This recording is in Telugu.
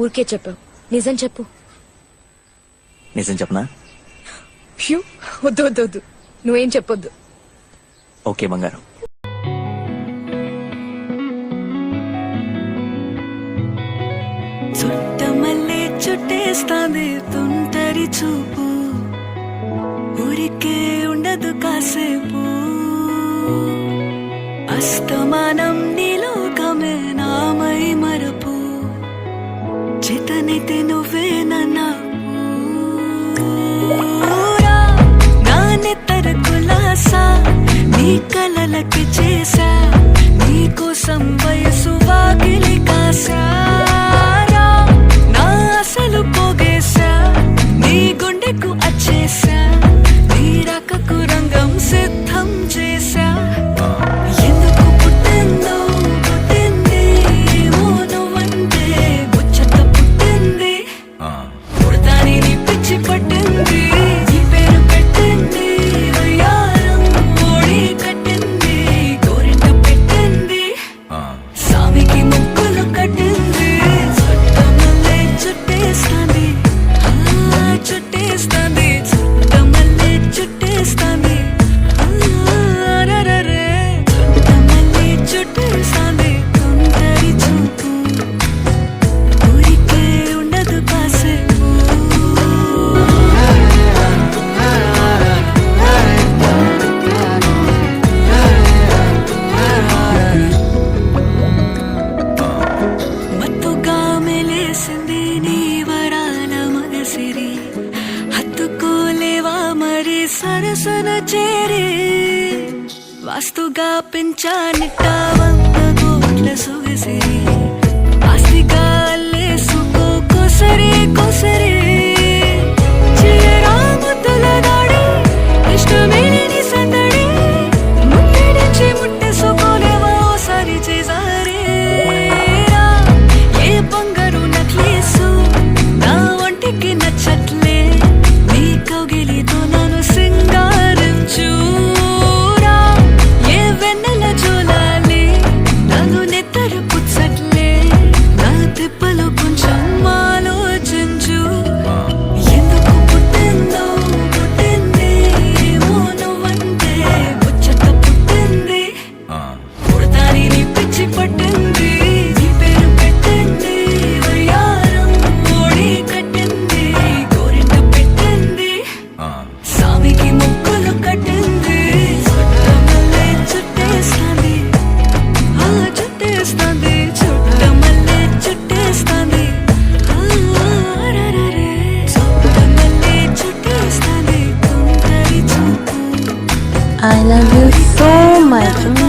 ఊరికే చెప్పావు. నిజం చెప్పు. నిజం చెప్పనా? ప్యూ, వద్దు వద్దు వద్దు, నువ్వేం చెప్పొద్దు. ఓకే బంగారం. చుట్టమల్లే చుట్టేస్తాంది తుంటరి చూపు, ఊరికే ఉండదు కాసేపు. అస్తమానం నీలోకమే నామై మరపు, చేతనైతే నువ్వే నన్నా నానెత్తర కులాసా నీ కలలకి చేసా, నీ కోసం వయసు వాకిలి కాసా. నా అసలు పోగేశా, నీ గుండెకు అచ్చేసా, నీ రకకు రంగం సిద్ధం చేసా. ఎందుకు పుట్టిందో పుట్టింది, ఏమో నువ్వంటే ముచ్చట పుట్టింది. పుడతాని నీ పిచ్చి పట్టింది, నీ పేరు పెట్టింది వయ్యారం, ఓడి కట్టింది, గోరింట పెట్టింది, సామికి ముక్కులు కట్టింది. చుట్టమల్లే చుట్టేస్తాంది, చుట్టేస్తాంది, చుట్టమల్లే చుట్టేస్తాంది, రరరే. చుట్టమల్లే చుట్టేస్తాంది తుంటరి చూపు, ఊరికే ఉండదు కాసేపు. మత్తుగా మెలేసింది నీ వరాల మగసిరి, హత్తుకోలేవా మరి సరసన చేరి. వాస్తుగా పెంచానిట్ట 100 కోట్ల సొగసిరి, ఆస్తిగా అల్లేసుకో కొసరి కొసరి. చిరరాముతుల దాడి, ఇష్టమేని సందడి, ముట్టడించి ముట్టేసుకోలేవా ఓసారి చేసారి. ఏ బంగారు నక్లీసు నా ఒంటికి నచ్చట్లే, నీ కౌగిలితో నన్ను సింగారించురా. ఏ వెన్నెల జోలాలి నన్ను నెత్తర పుచ్చట్లే, నా తిప్పలు కొంచెం ఆలోచించు. ఎందుకు పుట్టిందో పుట్టింది, ఏమో నువ్వంటే ముచ్చట పుట్టింది. పుడతాని నీ పిచ్చి పట్టింది, నీ పేరు పెట్టింది వయ్యారం, ఓడి కట్టింది, గోరింట పెట్టింది, సామికి ముక్కులు కట్టింది. చుట్టమల్లే చుట్టేస్తాంది, చుట్టేస్తాంది, చుట్టమల్లే చుట్టేస్తాంది, రరరే. చుట్టమల్లే చుట్టేస్తాంది తుంటరి చూపు. I love you so much.